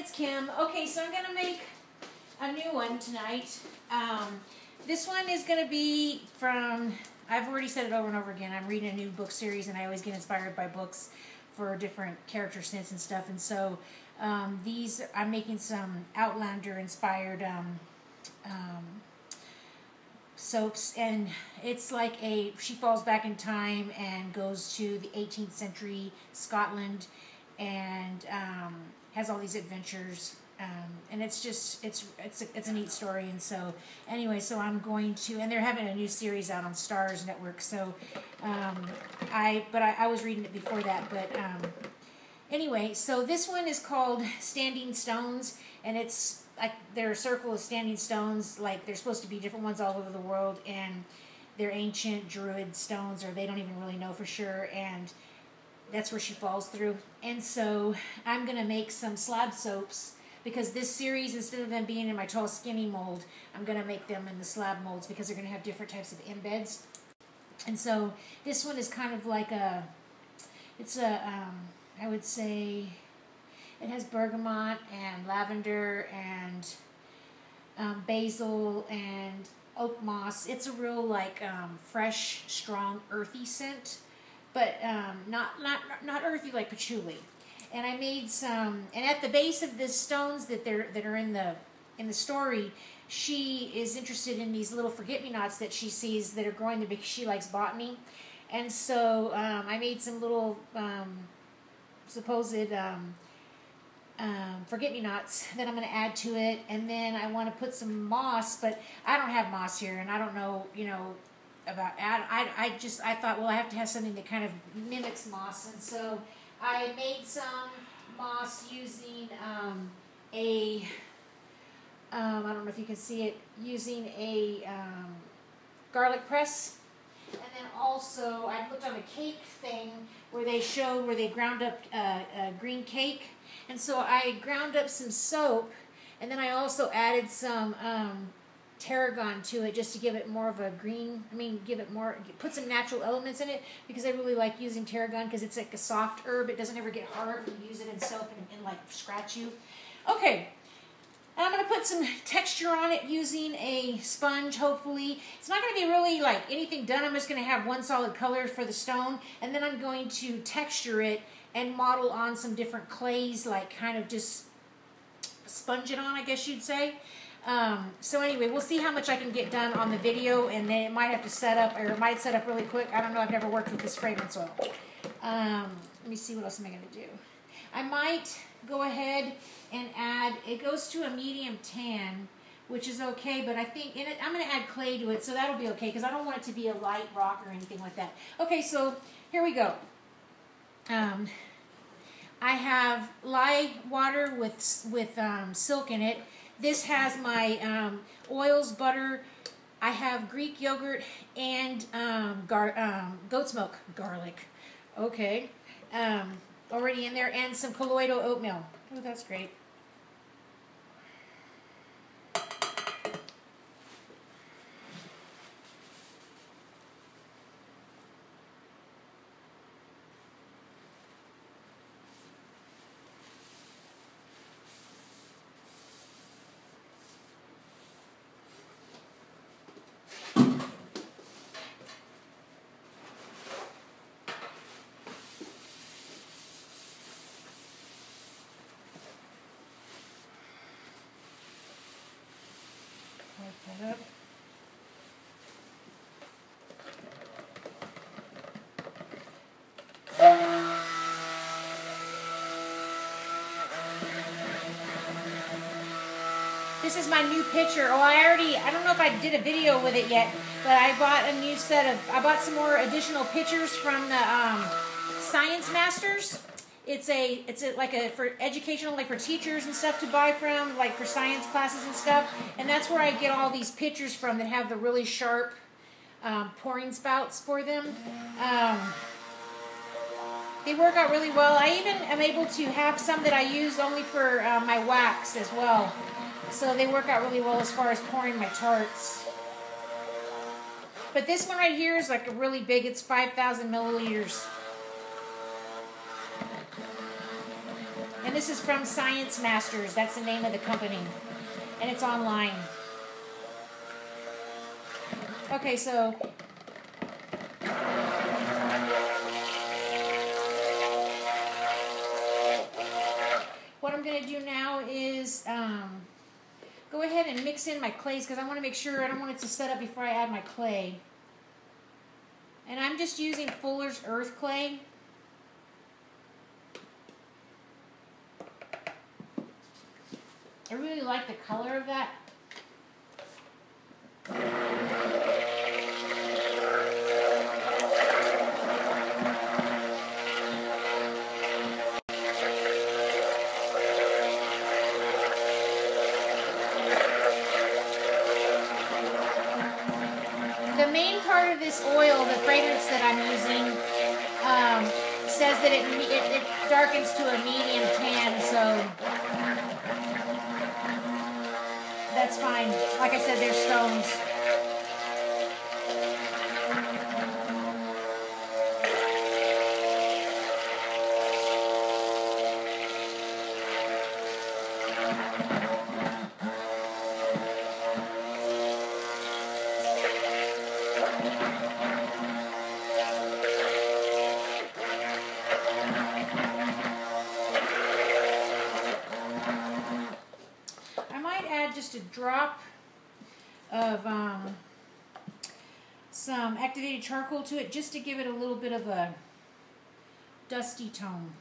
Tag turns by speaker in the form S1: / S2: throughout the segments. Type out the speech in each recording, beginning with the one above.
S1: it's Kim. Okay, so I'm going to make a new one tonight. This one is going to be from, I've already said it over and over again, I'm reading a new book series and I always get inspired by books for different character stints and stuff. And so these, I'm making some Outlander inspired soaps, and it's like she falls back in time and goes to the 18th century Scotland and has all these adventures, and it's just it's a neat story. And so anyway, so I'm going to, and they're having a new series out on Starz Network, so I was reading it before that, but anyway, so this one is called Standing Stones, and it's like they're a circle of standing stones, like they're supposed to be different ones all over the world, and they're ancient druid stones, or they don't even really know for sure, and that's where she falls through. And so I'm going to make some slab soaps, because this series, instead of them being in my tall skinny mold, I'm going to make them in the slab molds, because they're going to have different types of embeds. And so this one is kind of like I would say, it has bergamot and lavender and basil and oak moss. It's a real like fresh, strong, earthy scent, but not earthy like patchouli. And I made some. And at the base of the stones that are in the story, she is interested in these little forget-me-nots that she sees that are growing there because she likes botany. And so I made some little supposed forget-me-nots that I'm going to add to it, and then I want to put some moss, but I don't have moss here, and I don't know, about I thought, well, I have to have something that kind of mimics moss, and so I made some moss using I don't know if you can see it, using a garlic press. And then also, I looked on a cake thing where they showed where they ground up green cake. And so I ground up some soap, and then I also added some tarragon to it just to give it more of a green, put some natural elements in it, because I really like using tarragon because it's like a soft herb. It doesn't ever get hard when you use it in soap and like scratch you. Okay. I'm going to put some texture on it using a sponge, hopefully. It's not going to be really like anything done. I'm just going to have one solid color for the stone. And then I'm going to texture it and model on some different clays, like kind of just sponge it on, I guess you'd say. So anyway, we'll see how much I can get done on the video. And then it might have to set up, or it might set up really quick. I don't know. I've never worked with this fragrance oil. Let me see, what else am I going to do? I might go ahead and add, it goes to a medium tan, which is okay, but I think in it, I'm going to add clay to it, so that'll be okay, because I don't want it to be a light rock or anything like that. Okay, so here we go. I have lye water with silk in it. This has my oils, butter. I have Greek yogurt and goat's milk, garlic. Okay. Already in there, and some colloidal oatmeal. Oh, that's great. That up. This is my new pitcher. Oh, I don't know if I did a video with it yet, but I bought a new I bought some more additional pitchers from the Science Masters. It's for educational, like for teachers and stuff to buy from, like for science classes and stuff. And that's where I get all these pitchers from that have the really sharp pouring spouts for them. They work out really well. I even am able to have some that I use only for my wax as well. So they work out really well as far as pouring my tarts. But this one right here is like a really big, it's 5,000 milliliters. And this is from Science Masters. That's the name of the company. And it's online. Okay, so what I'm going to do now is go ahead and mix in my clays because I want to make sure I don't want it to set up before I add my clay. And I'm just using Fuller's Earth clay. I really like the color of that. The main part of this oil, the fragrance that I'm using, says that it darkens to a medium tan, so that's fine. Like I said, they're stones. Just a drop of some activated charcoal to it just to give it a little bit of a dusty tone.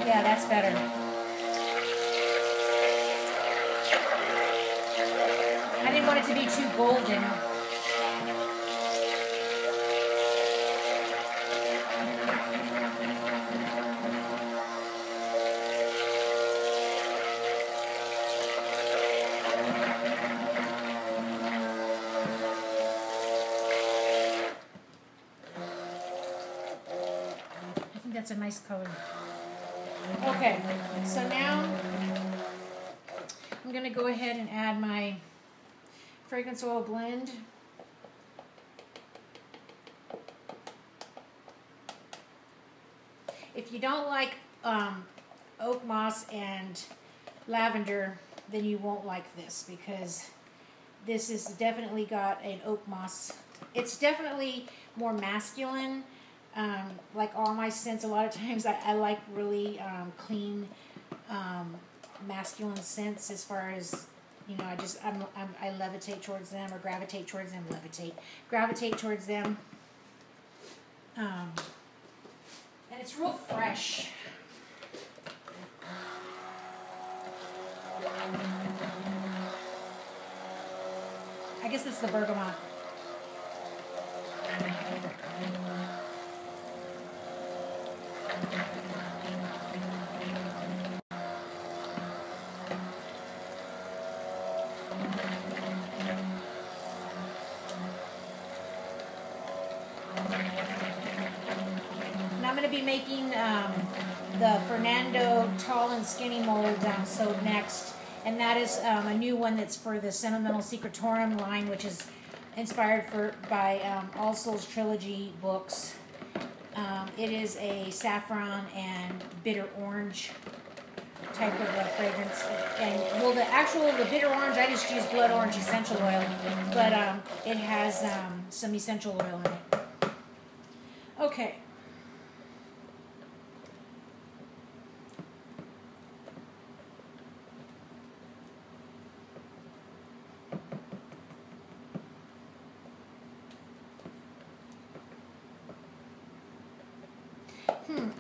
S1: Yeah, that's better. I didn't want it to be too golden. I think that's a nice color. Okay, so now I'm going to go ahead and add my fragrance oil blend. If you don't like oak moss and lavender, then you won't like this because this is definitely got an oak moss. It's definitely more masculine. Like all my scents, a lot of times I like really clean masculine scents as far as, you know, I levitate towards them or gravitate towards them. Gravitate towards them. And it's real fresh. I guess it's the bergamot. I'm going to be making the Fernando Tall and Skinny mold sewed next, and that is a new one that's for the Sentimental Secretorum line, which is inspired by All Souls Trilogy books. It is a saffron and bitter orange type of a fragrance, and well, the bitter orange, I just use blood orange essential oil, but it has some essential oil in it. Okay.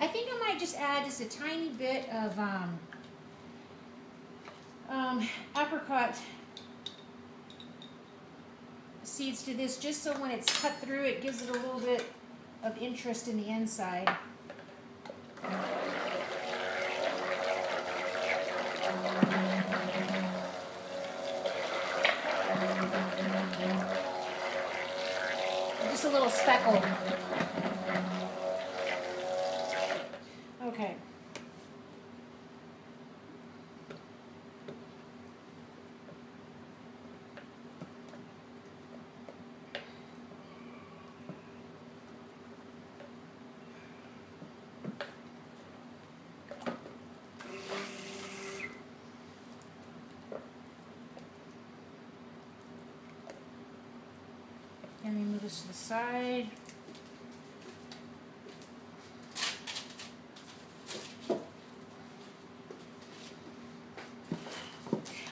S1: I think I might just add just a tiny bit of apricot seeds to this, just so when it's cut through, it gives it a little bit of interest in the inside. Just a little speckle. Okay. this to the side.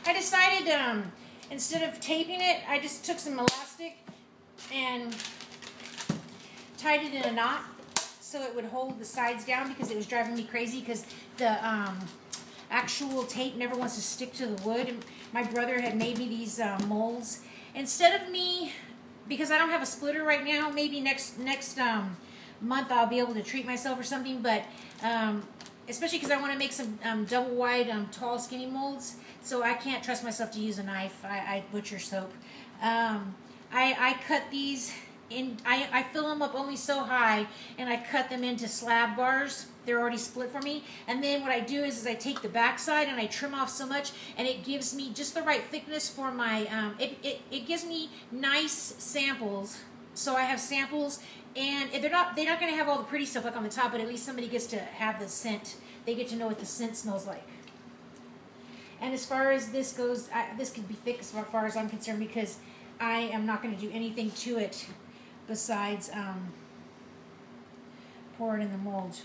S1: I decided instead of taping it, I just took some elastic and tied it in a knot so it would hold the sides down, because it was driving me crazy because the actual tape never wants to stick to the wood. And my brother had made me these molds. Instead of me, because I don't have a splitter right now, maybe next month I'll be able to treat myself or something, but especially because I want to make some double wide tall skinny molds, so I can't trust myself to use a knife. I butcher soap. I cut these in, I fill them up only so high, and I cut them into slab bars. They're already split for me. And then what I do is I take the back side and I trim off so much, and it gives me just the right thickness for my, it gives me nice samples. So I have samples, and they're not going to have all the pretty stuff like on the top, but at least somebody gets to have the scent. They get to know what the scent smells like. And as far as this goes, this could be thick as far as I'm concerned, because I am not going to do anything to it besides pour it in the mold.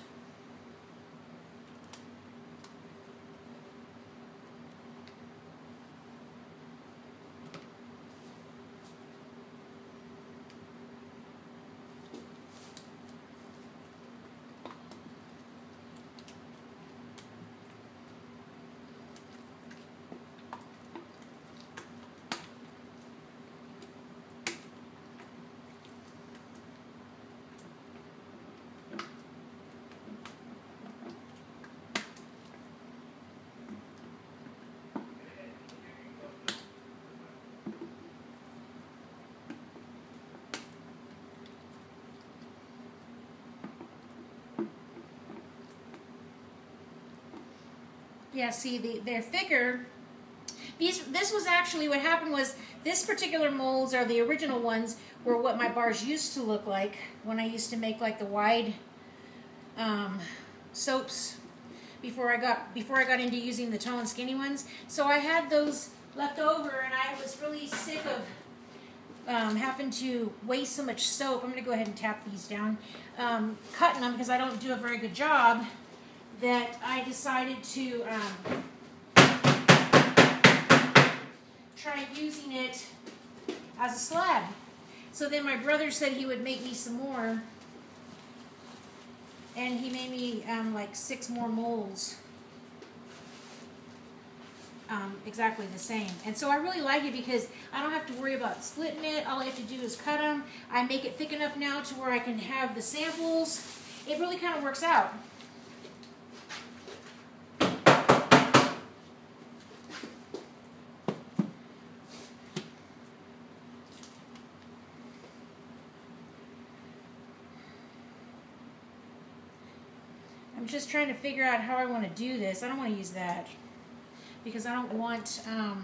S1: Yeah, see, they're thicker. This was actually, what happened was, this particular molds are the original ones, were what my bars used to look like when I used to make like the wide soaps before I got into using the tall and skinny ones. So I had those left over, and I was really sick of having to waste so much soap. I'm going to go ahead and tap these down, cutting them, because I don't do a very good job, that I decided to try using it as a slab. So then my brother said he would make me some more, and he made me like 6 more molds, exactly the same. And so I really like it because I don't have to worry about splitting it. All I have to do is cut them. I make it thick enough now to where I can have the samples. It really kind of works out. I'm just trying to figure out how I want to do this. I don't want to use that because I don't want, I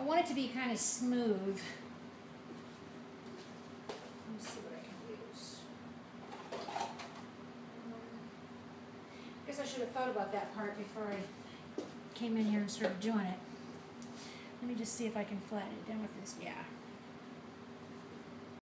S1: want it to be kind of smooth. Let me see what I can use. I guess I should have thought about that part before I came in here and started doing it. Let me just see if I can flatten it down with this. Yeah.